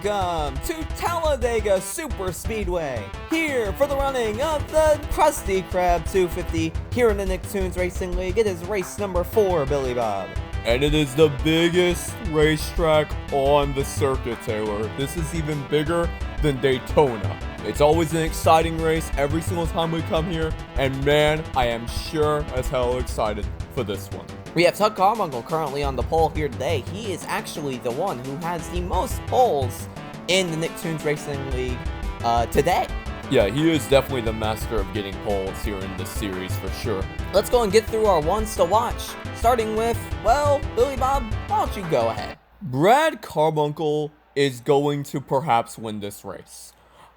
welcome to Talladega Super Speedway. Here for the running of the Krusty Krab 250 here in the Nicktoons Racing League. It is race number 4, Billy Bob. And it is the biggest racetrack on the circuit, Taylor. This is even bigger than Daytona. It's always an exciting race every single time we come here, and man, I am sure as hell excited for this one. We have Tug Carbuncle currently on the pole here today. He is actually the one who has the most poles in the Nicktoons Racing League today. Yeah, he is definitely the master of getting poles here in this series for sure. Let's go and get through our ones to watch. Starting with, well, Billy Bob, why don't you go ahead? Brad Carbuncle is going to perhaps win this race.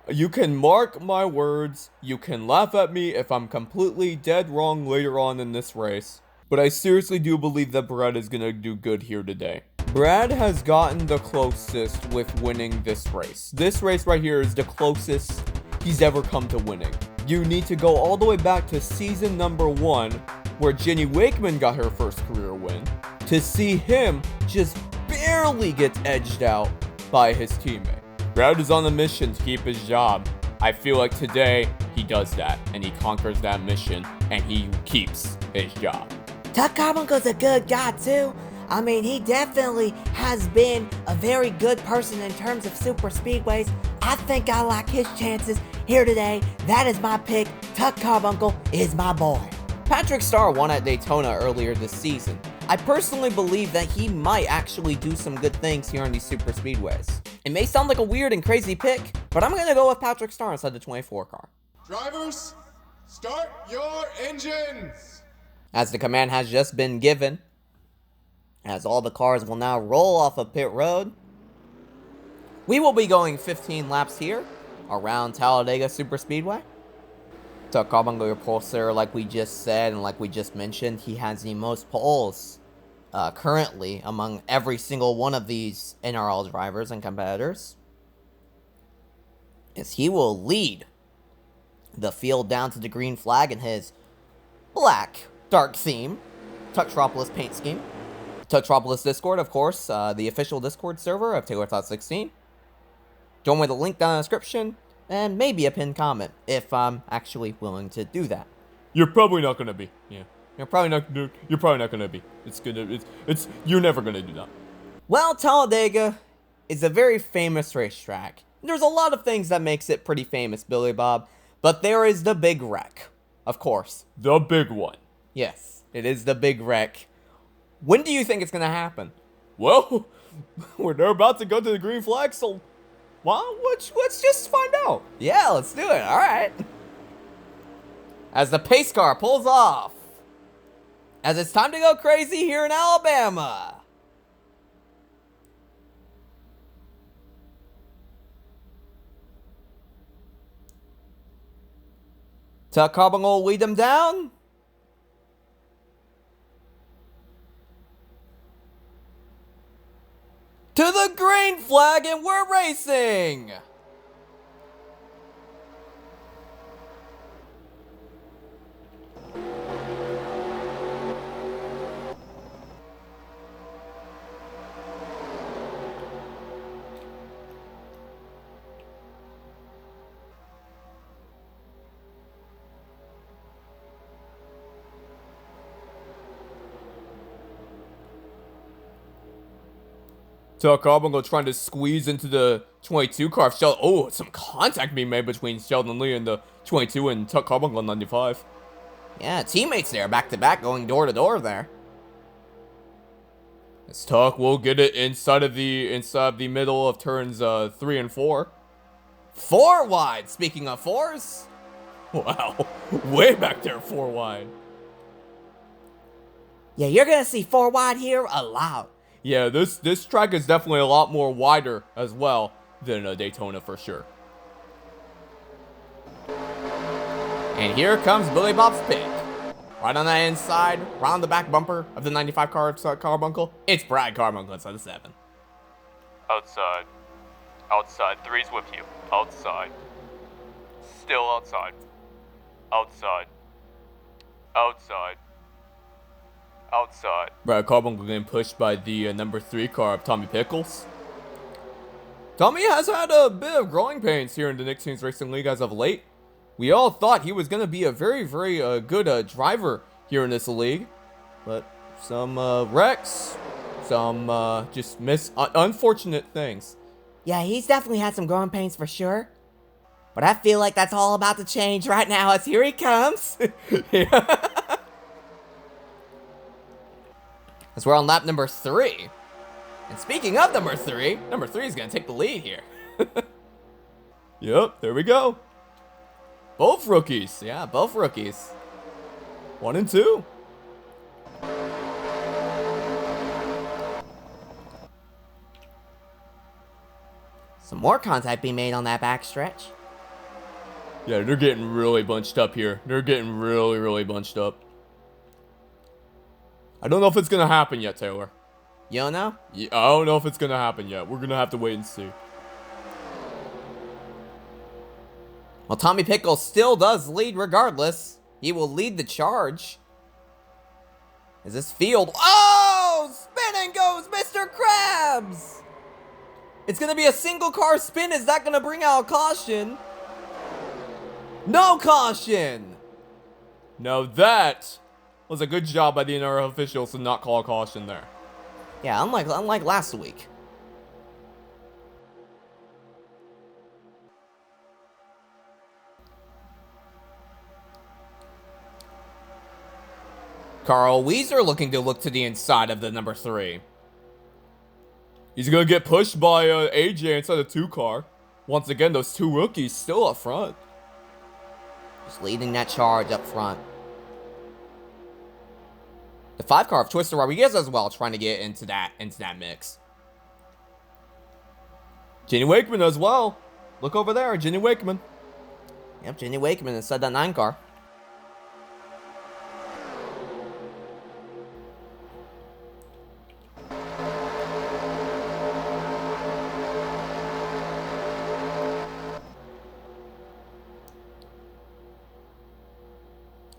You can mark my words, you can laugh at me if I'm completely dead wrong later on in this race, but I seriously do believe that Brad is going to do good here today. Brad has gotten the closest with winning this race. This race right here is the closest he's ever come to winning. You need to go all the way back to season number 1, where Jenny Wakeman got her first career win, to see him just barely get edged out by his teammate. Brad is on a mission to keep his job. I feel like today he does that, and he conquers that mission, and he keeps his job. Tug Carbuncle's a good guy too. I mean, he definitely has been a very good person in terms of super speedways. I think I like his chances here today. That is my pick. Tug Carbuncle is my boy. Patrick Starr won at Daytona earlier this season. I personally believe that he might actually do some good things here on these super speedways. It may sound like a weird and crazy pick, but I'm going to go with Patrick Starr inside the 24 car. Drivers, start your engines! As the command has just been given, as all the cars will now roll off of pit road, we will be going 15 laps here around Talladega Super Speedway. Tug Carbuncle, your pulser, like we just said and like we just mentioned, he has the most poles currently among every single one of these NRL drivers and competitors, as he will lead the field down to the green flag in his black dark theme Tucktropolis paint scheme. Tucktropolis Discord, of course, the official Discord server of Taylor Thought 16. Join with a link down in the description, and maybe a pinned comment, if I'm actually willing to do that. You're probably not gonna be. Yeah, you're probably not gonna be. You're never gonna do that. Well, Talladega is a very famous racetrack. There's a lot of things that makes it pretty famous, Billy Bob, but there is the big wreck, of course. The big one. Yes, it is the big wreck. When do you think it's gonna happen? Well, they're about to go to the green flag, so well, let's just find out. Yeah, let's do it. All right. As the pace car pulls off, as it's time to go crazy here in Alabama. Tug Carbuncle will lead them down. To the green flag, and we're racing! Tug Carbuncle trying to squeeze into the 22 car. Oh, some contact being made between Sheldon Lee and the 22 and Tug Carbuncle on 95. Yeah, teammates there, back to back, going door to door there. As Tug will get it inside of the middle of turns 3 and 4. 4 wide, speaking of fours. Wow, way back there, 4 wide. Yeah, you're gonna see 4 wide here a lot. Yeah, this track is definitely a lot more wider as well than Daytona for sure. And here comes Billy Bob's pick. Right on that inside, round the back bumper of the 95 Carbuncle, it's Brad Carbuncle inside the 7. Outside. Outside. 3's with you. Outside. Still outside. Outside. Outside. Outside. Brad Carbuncle getting pushed by the number 3 car of Tommy Pickles. Tommy has had a bit of growing pains here in the Nicktoons Racing League as of late. We all thought he was going to be a very, very good driver here in this league. But some wrecks, some just unfortunate things. Yeah, he's definitely had some growing pains for sure. But I feel like that's all about to change right now as here he comes. Yeah. As we're on lap number 3. And speaking of number 3 is going to take the lead here. Yep, there we go. Both rookies. Yeah, both rookies. 1 and 2. Some more contact being made on that backstretch. Yeah, they're getting really bunched up here. They're getting really, really bunched up. I don't know if it's going to happen yet, Taylor. You don't know? Yeah, I don't know if it's going to happen yet. We're going to have to wait and see. Well, Tommy Pickles still does lead regardless. He will lead the charge. Is this field? Oh! Spinning goes Mr. Krabs! It's going to be a single car spin. Is that going to bring out a caution? No caution! Now that was a good job by the NR officials to not call a caution there. Yeah, unlike last week. Carl Weezer looking to look to the inside of the number 3. He's going to get pushed by AJ inside the 2 car. Once again, those 2 rookies still up front. Just leading that charge up front. The 5 car of Twister Rodriguez as well, trying to get into that mix. Jenny Wakeman as well. Look over there, Jenny Wakeman. Yep, Jenny Wakeman inside that 9 car.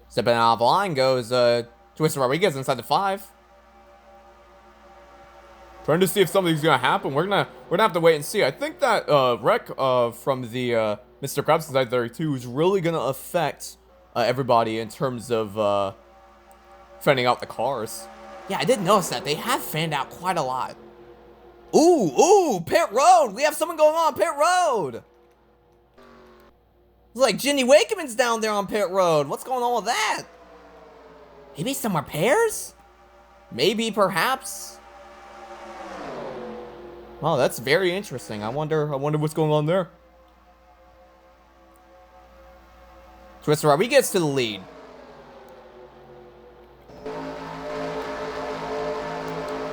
Stepping out of the line goes Twister Rodriguez inside the 5. Trying to see if something's gonna happen. We're gonna have to wait and see. I think that wreck from the Mr. Krabs inside 32 is really gonna affect everybody in terms of fanning out the cars. Yeah, I did notice that. They have fanned out quite a lot. Ooh, pit road. We have someone going on pit road. It's like Jenny Wakeman's down there on pit road. What's going on with that? Maybe some repairs? Maybe, perhaps. Oh, that's very interesting. I wonder what's going on there. Twister Rodriguez to the lead.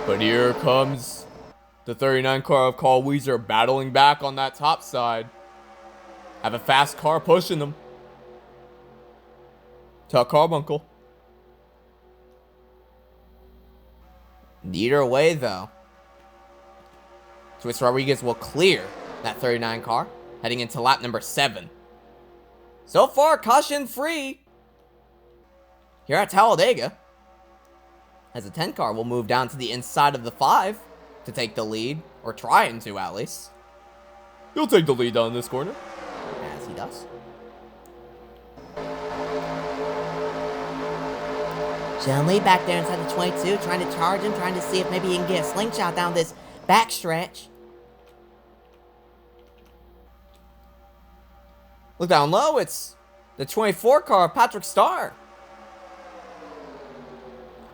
But here comes the 39 car of Carl Weezer battling back on that top side. Have a fast car pushing them. Tuck Carbuncle. Either way, though, Twister Rodriguez will clear that 39 car, heading into lap number 7. So far, caution free here at Talladega, as the 10 car will move down to the inside of the 5 to take the lead, or trying to at least. He'll take the lead down this corner. As he does. John Lee back there inside the 22, trying to charge him, trying to see if maybe he can get a slingshot down this backstretch. Look down low, it's the 24 car of Patrick Starr.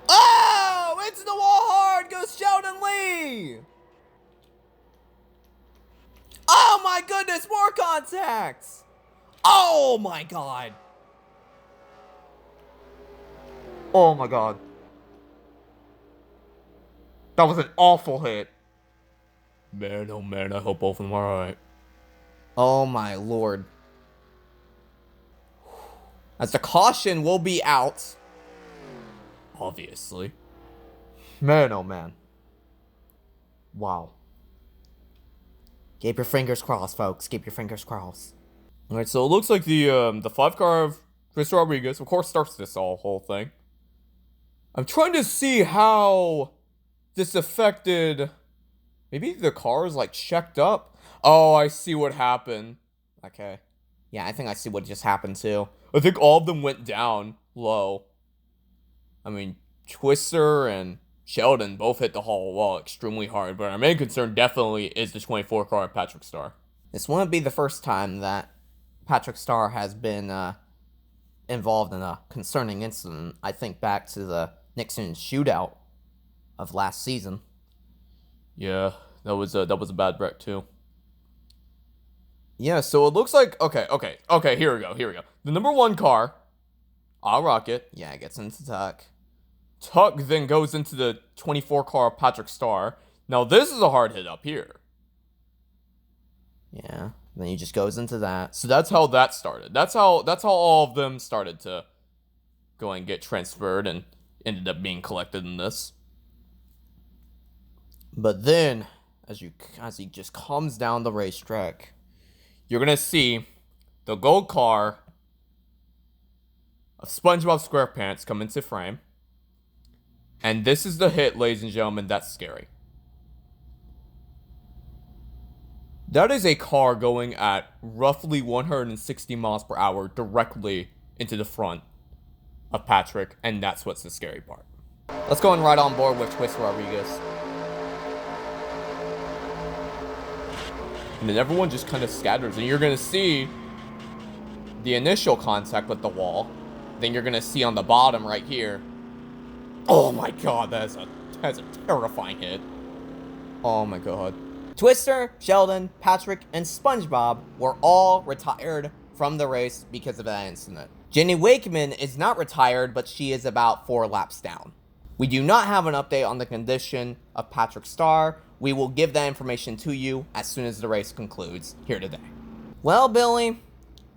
Oh, into the wall hard goes Sheldon Lee. Oh my goodness, more contacts. Oh my god. Oh my god. That was an awful hit. Man, oh man, I hope both of them are alright. Oh my lord. As the caution will be out. Obviously. Man, oh man. Wow. Keep your fingers crossed, folks. Keep your fingers crossed. Alright, so it looks like the 5 car of Chris Rodriguez, of course, starts this whole thing. I'm trying to see how this affected. Maybe the car is like checked up. Oh, I see what happened. Okay. Yeah, I think I see what just happened too. I think all of them went down low. I mean, Twister and Sheldon both hit the hollow wall extremely hard, but our main concern definitely is the 24 car of Patrick Star. This wouldn't be the first time that Patrick Star has been involved in a concerning incident. I think back to the Nicktoons shootout of last season. Yeah, that was a bad wreck too. Yeah, so it looks like okay, here we go. The number 1 car, I'll Rocket. Yeah, it gets into Tuck. Tuck then goes into the 24 car of Patrick Star. Now this is a hard hit up here. Yeah, then he just goes into that. So that's how that started. That's how all of them started to go and get transferred and ended up being collected in this. But then, as he just comes down the racetrack, you're gonna see the gold car of SpongeBob SquarePants come into frame. And this is the hit, ladies and gentlemen, that's scary. That is a car going at roughly 160 miles per hour directly into the front of Patrick, and that's what's the scary part. let's go and right on board with Twist Rodriguez. And then everyone just kind of scatters, and you're going to see the initial contact with the wall. Then you're going to see on the bottom right here. Oh my god, that's a terrifying hit. Oh my god. Twister, Sheldon, Patrick, and SpongeBob were all retired from the race because of that incident. Jenny Wakeman is not retired, but she is about 4 laps down. We do not have an update on the condition of Patrick Star. We will give that information to you as soon as the race concludes here today. Well, Billy,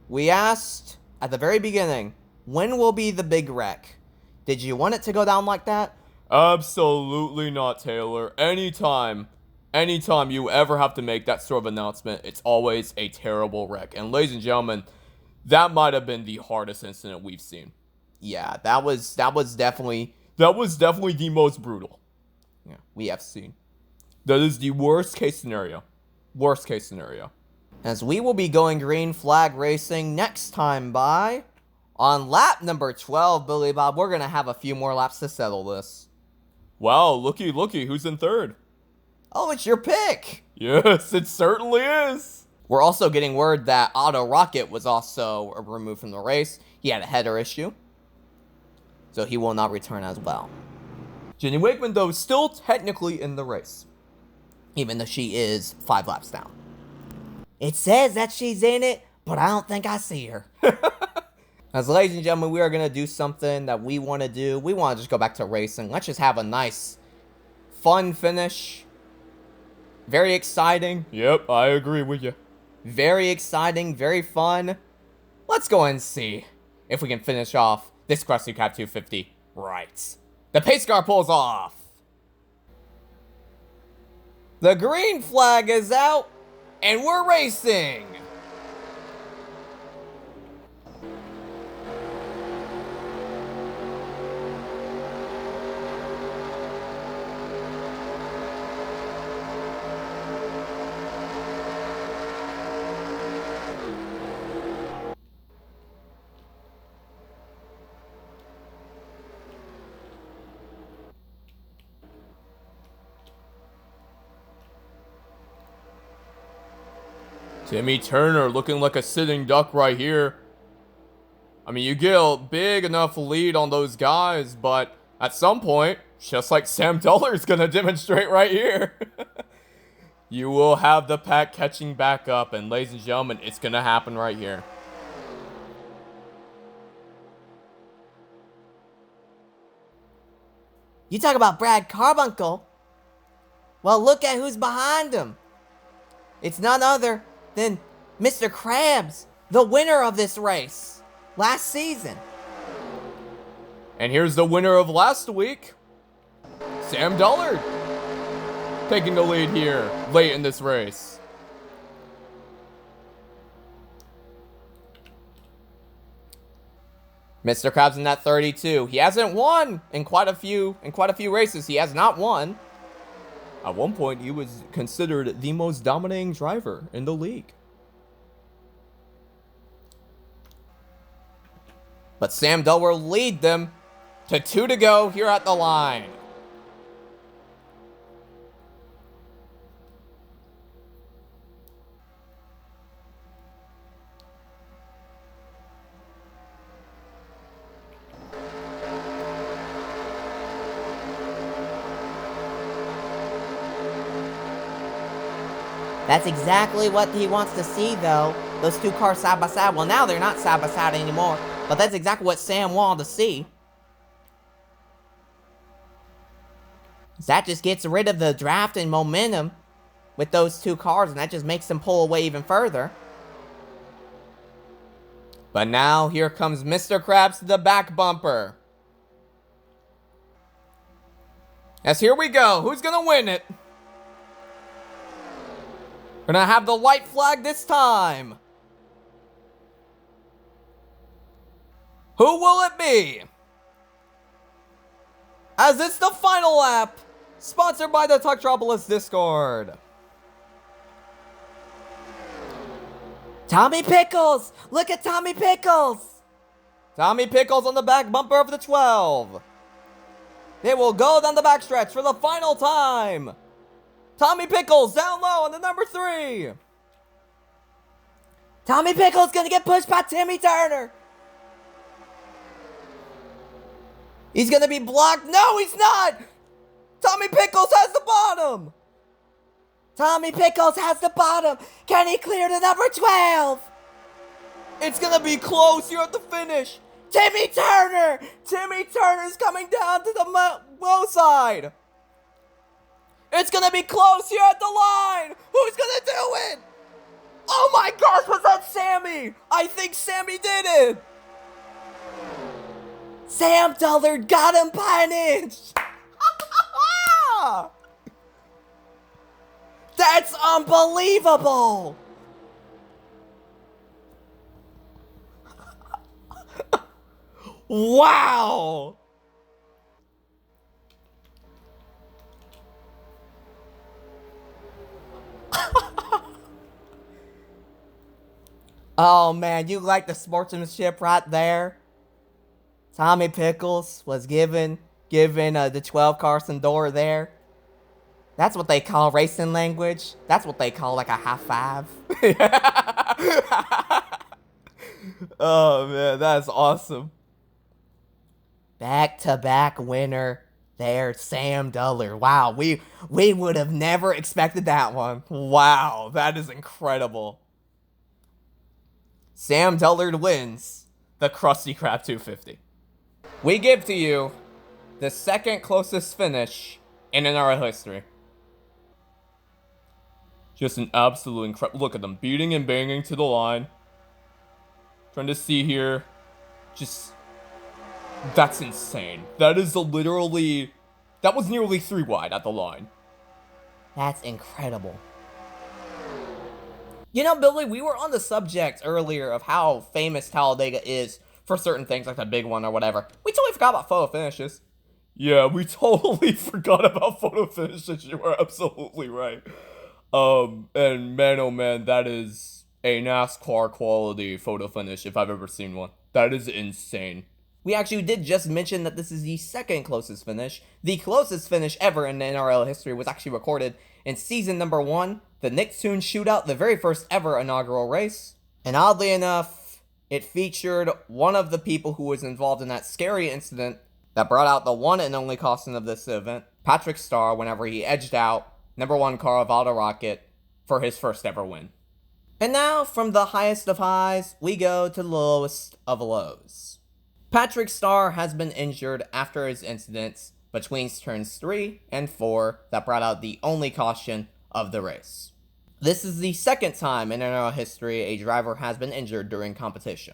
we asked at the very beginning, when will be the big wreck? Did you want it to go down like that? Absolutely not, Taylor. Anytime you ever have to make that sort of announcement, it's always a terrible wreck. And ladies and gentlemen, that might have been the hardest incident we've seen. Yeah, that was definitely the most brutal. Yeah, we have seen. That is the worst case scenario. Worst case scenario. As we will be going green flag racing next time by on lap number 12, Billy Bob. We're gonna have a few more laps to settle this. Wow, looky, who's in third? Oh, it's your pick! Yes, it certainly is! We're also getting word that Auto Rocket was also removed from the race. He had a header issue, so he will not return as well. Jenny Wakeman, though, is still technically in the race, even though she is 5 laps down. It says that she's in it, but I don't think I see her. As ladies and gentlemen, we are going to do something that we want to do. We want to just go back to racing. Let's just have a nice, fun finish. Very exciting. Yep, I agree with you. Very exciting, very fun. Let's go and see if we can finish off this Krusty Krab 250 right. The pace car pulls off. The green flag is out, and we're racing. Timmy Turner looking like a sitting duck right here. I mean, you get a big enough lead on those guys, but at some point, just like Sam Dollar's gonna demonstrate right here, you will have the pack catching back up, and ladies and gentlemen, it's gonna happen right here. You talk about Brad Carbuncle? Well, look at who's behind him. It's none other than Mr. Krabs, the winner of this race last season. And here's the winner of last week, Sam Dollar, taking the lead here late in this race. Mr. Krabs in that 32. He hasn't won in quite a few races. He has not won. At one point, he was considered the most dominating driver in the league. But Sam Dull will lead them to 2 to go here at the line. That's exactly what he wants to see, though. Those two cars side by side. Well, now they're not side by side anymore, but that's exactly what Sam wanted to see. That just gets rid of the draft and momentum with those two cars, and that just makes them pull away even further. But now here comes Mr. Krabs to the back bumper. As here we go. Who's gonna win it? We're gonna have the white flag this time. Who will it be? As it's the final lap, sponsored by the Tucktropolis Discord. Tommy Pickles! Look at Tommy Pickles! Tommy Pickles on the back bumper of the 12. They will go down the backstretch for the final time. Tommy Pickles down low on the number 3. Tommy Pickles gonna get pushed by Timmy Turner! He's gonna be blocked. No, he's not! Tommy Pickles has the bottom! Tommy Pickles has the bottom! Can he clear the number 12? It's gonna be close here at the finish. Timmy Turner! Timmy Turner's coming down to the low side. It's gonna be close here at the line. Who's gonna do it? Oh my gosh, was that Sammy? I think Sammy did it. Sam Dullard got him by an inch! That's unbelievable! Wow! Oh man, you like the sportsmanship right there? Tommy Pickles was given the 12 Carson door there. That's what they call racing language. That's what they call like a high five. Oh man, that's awesome. Back-to-back winner there, Sam Dullard. Wow, we would have never expected that one. Wow, that is incredible. Sam Dullard wins the Krusty Krab 250. We give to you the second closest finish in NRL history. Just an absolute incredible. Look at them beating and banging to the line. Trying to see here. Just. That's insane. That is literally. That was nearly 3 wide at the line. That's incredible. You know, Billy, we were on the subject earlier of how famous Talladega is for certain things, like the big one or whatever. We totally forgot about photo finishes. Yeah, we totally forgot about photo finishes. You are absolutely right. And man, oh man, that is a NASCAR quality photo finish if I've ever seen one. That is insane. We actually did just mention that this is the second closest finish. The closest finish ever in NRL history was actually recorded in season number 1, the Nicktoons Shootout, the very first ever inaugural race. And oddly enough, it featured one of the people who was involved in that scary incident that brought out the one and only caution of this event, Patrick Starr, whenever he edged out number 1 car Valdo Rocket for his first ever win. And now, from the highest of highs, we go to the lowest of lows. Patrick Starr has been injured after his incidents between turns 3 and 4 that brought out the only caution of the race. This is the second time in NRL history a driver has been injured during competition.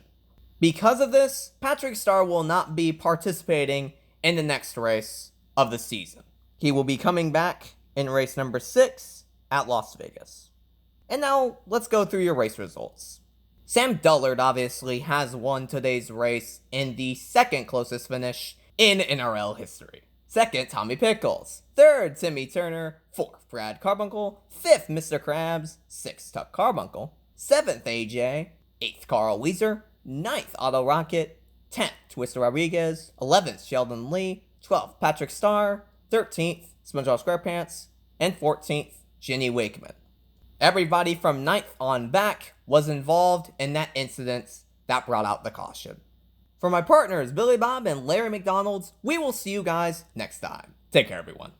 Because of this, Patrick Starr will not be participating in the next race of the season. He will be coming back in race number 6 at Las Vegas. And now, let's go through your race results. Sam Dullard obviously has won today's race in the second closest finish in NRL history. Second, Tommy Pickles. Third, Timmy Turner. Fourth, Brad Carbuncle. Fifth, Mr. Krabs. Sixth, Tuck Carbuncle. Seventh, AJ. Eighth, Carl Weezer. Ninth, Otto Rocket. 10th, Twister Rodriguez. 11th, Sheldon Lee. 12th, Patrick Starr. 13th, SpongeBob SquarePants. And 14th, Jenny Wakeman. Everybody from 9th on back was involved in that incident that brought out the caution. For my partners, Billy Bob and Larry McDonald's, we will see you guys next time. Take care, everyone.